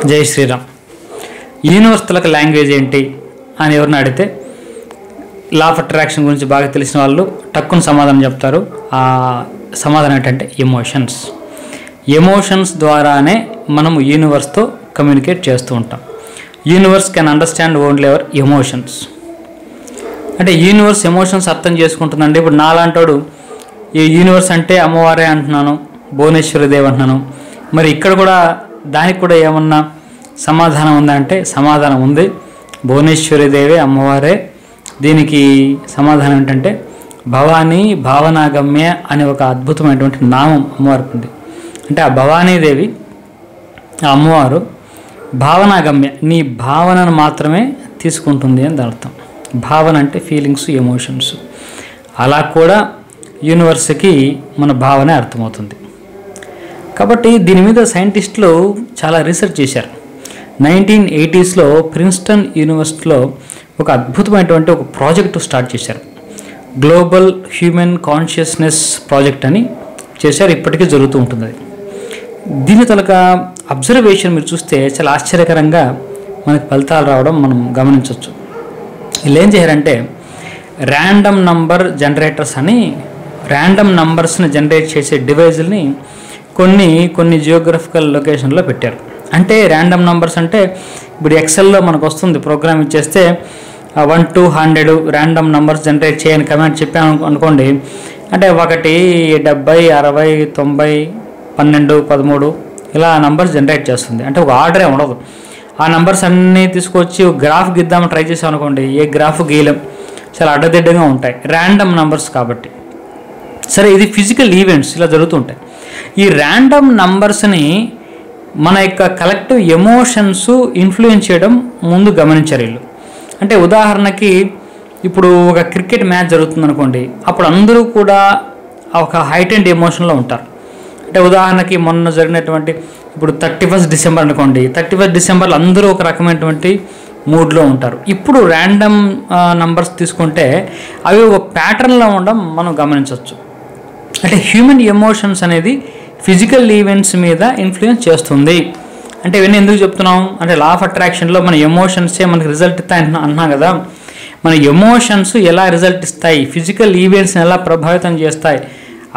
జై శ్రీరామ్. యూనివర్సల్కి లాంగ్వేజ్ ఏంటి అని ఎవరిని అడిగితే లా ఆఫ్ అట్రాక్షన్ గురించి బాగా తెలిసిన వాళ్ళు టక్కున సమాధానం చెప్తారు. ఆ సమాధానం ఏంటంటే ఎమోషన్స్. ఎమోషన్స్ ద్వారానే మనము యూనివర్స్తో కమ్యూనికేట్ చేస్తూ ఉంటాం. Universe can understand only our emotions. అంటే యూనివర్స్ ఎమోషన్స్ అర్థం చేసుకుంటుందండి. ఇప్పుడు నాలాంటోడు ఈ యూనివర్స్ అంటే అమ్మవారే అంటున్నాను, భువనేశ్వరిదేవి అంటున్నాను. మరి ఇక్కడ కూడా దానికి కూడా ఏమన్నా సమాధానం ఉందా అంటే సమాధానం ఉంది. భువనేశ్వరిదేవి అమ్మవారే. దీనికి సమాధానం ఏంటంటే భవానీ భావనాగమ్య అనే ఒక అద్భుతమైనటువంటి నామం అమ్మవారికి ఉంది. అంటే ఆ భవానీదేవి ఆ అమ్మవారు భావనాగమ్య, నీ భావనను మాత్రమే తీసుకుంటుంది అని దాని అర్థం. భావన అంటే ఫీలింగ్స్, ఎమోషన్స్. అలా కూడా యూనివర్స్కి మన భావనే అర్థమవుతుంది. కాబట్టి దీని మీద సైంటిస్టులు చాలా రీసెర్చ్ చేశారు. 1980s ప్రిన్స్టన్ యూనివర్సిటీలో ఒక అద్భుతమైనటువంటి ఒక ప్రాజెక్టు స్టార్ట్ చేశారు. గ్లోబల్ హ్యూమన్ కాన్షియస్నెస్ ప్రాజెక్ట్ అని చేశారు. ఇప్పటికీ జరుగుతూ ఉంటుంది అది. దీని తలక అబ్జర్వేషన్ మీరు చూస్తే చాలా ఆశ్చర్యకరంగా మనకి ఫలితాలు రావడం మనం గమనించవచ్చు. వీళ్ళు ఏం చేశారంటే ర్యాండమ్ నంబర్ జనరేటర్స్ అని ర్యాండమ్ నంబర్స్ని జనరేట్ చేసే డివైజుల్ని కొన్ని జియోగ్రఫికల్ లొకేషన్లో పెట్టారు. అంటే ర్యాండమ్ నంబర్స్ అంటే ఇప్పుడు ఎక్సెల్లో మనకు వస్తుంది, ప్రోగ్రామ్ ఇచ్చేస్తే 1 to 100 ర్యాండమ్ నంబర్స్ జనరేట్ చేయని కమాండ్ చెప్పాను అనుకోండి. అంటే 1, 70, 60, 90, 12, 13 ఇలా నంబర్స్ జనరేట్ చేస్తుంది. అంటే ఒక ఆర్డరే ఉండదు. ఆ నంబర్స్ అన్నీ తీసుకొచ్చి ఒక గ్రాఫ్ గీద్దామని ట్రై చేసాం అనుకోండి, ఏ గ్రాఫ్ గీయలేం, చాలా అడ్డదిడ్డంగా ఉంటాయి ర్యాండమ్ నంబర్స్ కాబట్టి. సరే, ఇది ఫిజికల్ ఈవెంట్స్ ఇలా జరుగుతుంటాయి. ఈ ర్యాండమ్ నంబర్స్ని మన యొక్క కలెక్టివ్ ఎమోషన్స్ ఇన్ఫ్లుయెన్స్ చేయడం ముందు గమనించారు వీళ్ళు. అంటే ఉదాహరణకి ఇప్పుడు ఒక క్రికెట్ మ్యాచ్ జరుగుతుంది అనుకోండి, అప్పుడు అందరూ కూడా ఒక హైట్ అండ్ ఎమోషన్లో ఉంటారు. అంటే ఉదాహరణకి మొన్న జరిగినటువంటి ఇప్పుడు 31st డిసెంబర్ అనుకోండి, 31st డిసెంబర్లో అందరూ ఒక రకమైనటువంటి మూడ్లో ఉంటారు. ఇప్పుడు ర్యాండమ్ నంబర్స్ తీసుకుంటే అవి ఒక ప్యాటర్న్లో ఉండడం మనం గమనించవచ్చు. అంటే హ్యూమన్ ఎమోషన్స్ అనేది ఫిజికల్ ఈవెంట్స్ మీద ఇన్ఫ్లుయెన్స్ చేస్తుంది. అంటే ఇవన్నీ ఎందుకు చెప్తున్నాం అంటే లా ఆఫ్ అట్రాక్షన్లో మన ఎమోషన్సే మనకి రిజల్ట్ ఇస్తాయి అంటున్నాం కదా. మన ఎమోషన్స్ ఎలా రిజల్ట్ ఇస్తాయి, ఫిజికల్ ఈవెంట్స్ని ఎలా ప్రభావితం చేస్తాయి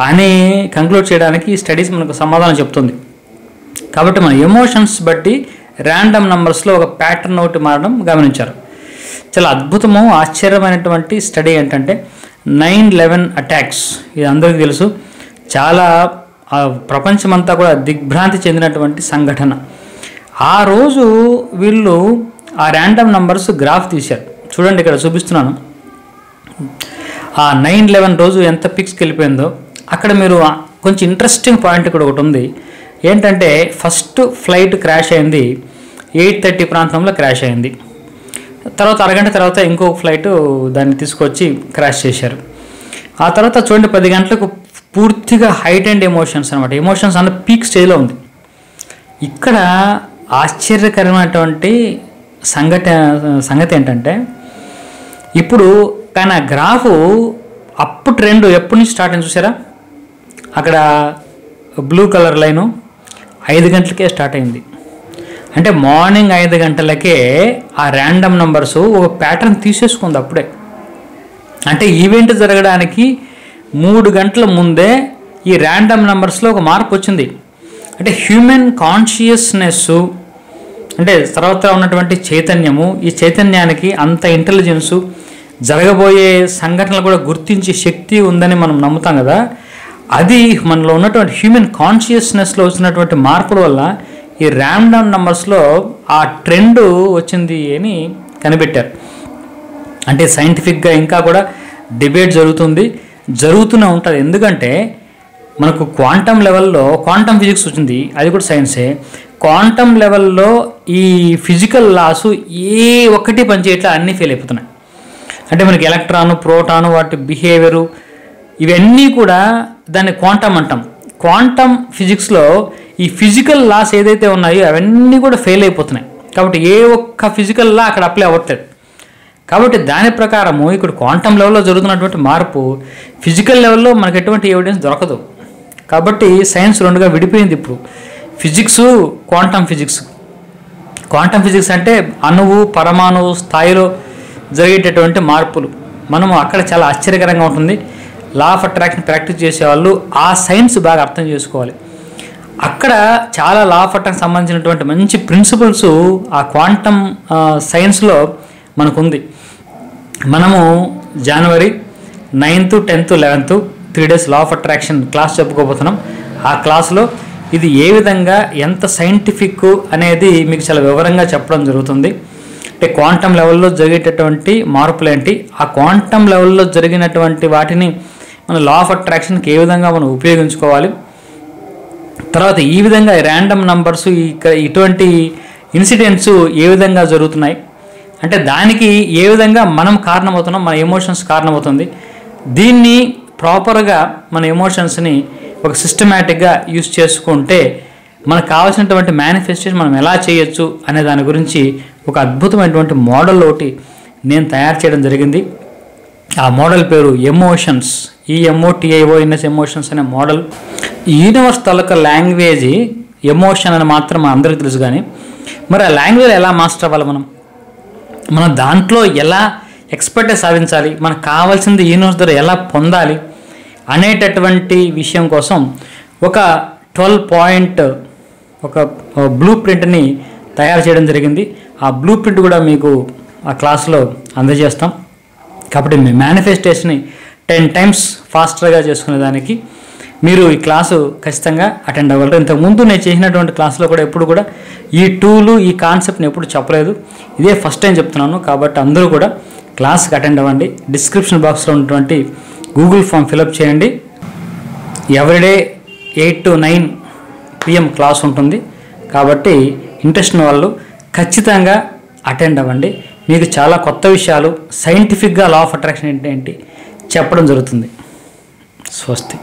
అని కంక్లూడ్ చేయడానికి ఈ స్టడీస్ మనకు సమాధానం చెప్తుంది. కాబట్టి మన ఎమోషన్స్ బట్టి ర్యాండమ్ నంబర్స్లో ఒక ప్యాటర్న్ ఒకటి మారడం గమనించారు. చాలా అద్భుతము, ఆశ్చర్యమైనటువంటి స్టడీ ఏంటంటే 9/11 అటాక్స్. ఇది అందరికీ తెలుసు. చాలా ప్రపంచమంతా కూడా దిగ్భ్రాంతి చెందినటువంటి సంఘటన. ఆ రోజు వీళ్ళు ఆ ర్యాండమ్ నంబర్స్ గ్రాఫ్ తీశారు. చూడండి, ఇక్కడ చూపిస్తున్నాను. ఆ 9/11 రోజు ఎంత పిక్స్కి వెళ్ళిపోయిందో అక్కడ మీరు కొంచెం ఇంట్రెస్టింగ్ పాయింట్ ఇక్కడ ఒకటి ఉంది. ఏంటంటే ఫస్ట్ ఫ్లైట్ క్రాష్ అయింది 8:30 ప్రాంతంలో క్రాష్ అయింది. తర్వాత అరగంట తర్వాత ఇంకొక ఫ్లైట్ దాన్ని తీసుకొచ్చి క్రాష్ చేశారు. ఆ తర్వాత చూడండి 10 గంటలకు పూర్తిగా హైట్ అండ్ ఎమోషన్స్ అనమాట. ఎమోషన్స్ అన్న పీక్ స్టేజ్లో ఉంది. ఇక్కడ ఆశ్చర్యకరమైనటువంటి సంగతి ఏంటంటే ఇప్పుడు కానీ ఆ గ్రాఫు అప్పుడు ట్రెండ్ ఎప్పటి నుంచి స్టార్ట్ అయింది చూసారా? అక్కడ బ్లూ కలర్ లైను 5 గంటలకే స్టార్ట్ అయింది. అంటే మార్నింగ్ 5 గంటలకే ఆ ర్యాండమ్ నంబర్స్ ఒక ప్యాటర్న్ తీసేసుకుంది అప్పుడే. అంటే ఈవెంట్ జరగడానికి 3 గంటల ముందే ఈ ర్యాండమ్ నంబర్స్లో ఒక మార్పు వచ్చింది. అంటే హ్యూమన్ కాన్షియస్నెస్ అంటే తర్వాత ఉన్నటువంటి చైతన్యము, ఈ చైతన్యానికి అంత ఇంటెలిజెన్సు, జరగబోయే సంఘటనలు కూడా గుర్తించే శక్తి ఉందని మనం నమ్ముతాం కదా. అది మనలో ఉన్నటువంటి హ్యూమన్ కాన్షియస్నెస్లో వచ్చినటువంటి మార్పుల వల్ల ఈ ర్యాండమ్ నంబర్స్లో ఆ ట్రెండ్ వచ్చింది అని కనిపెట్టారు. అంటే సైంటిఫిక్గా ఇంకా కూడా డిబేట్ జరుగుతూనే ఉంటుంది. ఎందుకంటే మనకు క్వాంటమ్ లెవెల్లో క్వాంటమ్ ఫిజిక్స్ వచ్చింది, అది కూడా సైన్సే. క్వాంటమ్ లెవెల్లో ఈ ఫిజికల్ లాసు ఏ ఒక్కటి పనిచేయట్లా, అన్నీ ఫెయిల్ అయిపోతున్నాయి. అంటే మనకి ఎలక్ట్రాను, ప్రోటాను, వాటి బిహేవియరు ఇవన్నీ కూడా దాన్ని క్వాంటమ్ అంటాం. క్వాంటమ్ ఫిజిక్స్లో ఈ ఫిజికల్ లాస్ ఏదైతే ఉన్నాయో అవన్నీ కూడా ఫెయిల్ అయిపోతున్నాయి. కాబట్టి ఏ ఒక్క ఫిజికల్ లా అక్కడ అప్లై అవ్వట్లేదు. కాబట్టి దాని ప్రకారము ఇక్కడ క్వాంటమ్ లెవెల్లో జరుగుతున్నటువంటి మార్పు ఫిజికల్ లెవెల్లో మనకు ఎటువంటి ఎవిడెన్స్ దొరకదు. కాబట్టి సైన్స్ రెండుగా విడిపోయింది ఇప్పుడు, physics, quantum physics. Quantum physics అంటే అణువు పరమాణువు స్థాయిలో జరిగేటటువంటి మార్పులు. మనము అక్కడ చాలా ఆశ్చర్యకరంగా ఉంటుంది. లా ఆఫ్ అట్రాక్షన్ ప్రాక్టీస్ చేసేవాళ్ళు ఆ సైన్స్ బాగా అర్థం చేసుకోవాలి. అక్కడ చాలా లా ఆఫ్ అట్రాక్షన్ సంబంధించినటువంటి మంచి ప్రిన్సిపల్స్ ఆ క్వాంటమ్ సైన్స్లో మనకుంది. మనము జనవరి 9th, 10th, 11th 3 days law of attraction class చెప్పుకోబోతున్నాం. ఆ క్లాస్లో ఇది ఏ విధంగా ఎంత సైంటిఫిక్ అనేది మీకు చాలా వివరంగా చెప్పడం జరుగుతుంది. అంటే క్వాంటమ్ లెవెల్లో జరిగేటటువంటి మార్పులు ఏంటి, ఆ క్వాంటమ్ లెవెల్లో జరిగినటువంటి వాటిని మన లా ఆఫ్ అట్రాక్షన్కి ఏ విధంగా మనం ఉపయోగించుకోవాలి, తర్వాత ఈ విధంగా ర్యాండమ్ నంబర్స్ ఇటువంటి ఇన్సిడెంట్స్ ఏ విధంగా జరుగుతున్నాయి, అంటే దానికి ఏ విధంగా మనం కారణమవుతున్నాం, మన ఎమోషన్స్ కారణమవుతుంది. దీన్ని ప్రాపర్గా మన ఎమోషన్స్ని ఒక సిస్టమేటిక్గా యూజ్ చేసుకుంటే మనకు కావాల్సినటువంటి మేనిఫెస్టేషన్ మనం ఎలా చేయొచ్చు అనే దాని గురించి ఒక అద్భుతమైనటువంటి మోడల్ ఒకటి నేను తయారు చేయడం జరిగింది. ఆ మోడల్ పేరు ఎమోషన్స్, EMOTIONS ఎమోషన్స్ అనే మోడల్. యూనివర్స్ తాలూకా లాంగ్వేజ్ ఎమోషన్ అని మాత్రం అందరికీ తెలుసు. కానీ మరి ఆ లాంగ్వేజ్ ఎలా మాస్టర్ అవ్వాలి, మనం దాంట్లో ఎలా ఎక్స్పర్టైజ్ సాధించాలి, మనకు కావాల్సింది యూనివర్స్ ద్వారా ఎలా పొందాలి అనేటటువంటి విషయం కోసం ఒక 12 point ఒక బ్లూ ప్రింట్ని తయారు చేయడం జరిగింది. ఆ బ్లూ ప్రింట్ కూడా మీకు ఆ క్లాస్లో అందజేస్తాం. కాబట్టి మీ మేనిఫెస్టేషన్ని 10 times ఫాస్టర్గా చేసుకునేదానికి మీరు ఈ క్లాసు ఖచ్చితంగా అటెండ్ అవ్వగలరు. ఇంతకుముందు నేను చేసినటువంటి క్లాస్లో కూడా ఎప్పుడు కూడా ఈ టూలు ఈ కాన్సెప్ట్ని ఎప్పుడు చెప్పలేదు, ఇదే ఫస్ట్ టైం చెప్తున్నాను. కాబట్టి అందరూ కూడా క్లాస్కి అటెండ్ అవ్వండి. డిస్క్రిప్షన్ బాక్స్లో ఉన్నటువంటి గూగుల్ ఫామ్ ఫిలప్ చేయండి. ఎవ్రీడే 8 to 9 PM క్లాస్ ఉంటుంది. కాబట్టి ఇంట్రెస్ట్ ఉన్న వాళ్ళు ఖచ్చితంగా అటెండ్ అవ్వండి. మీకు చాలా కొత్త విషయాలు సైంటిఫిక్గా లా ఆఫ్ అట్రాక్షన్ ఏంటి చెప్పడం జరుగుతుంది. స్వస్తి.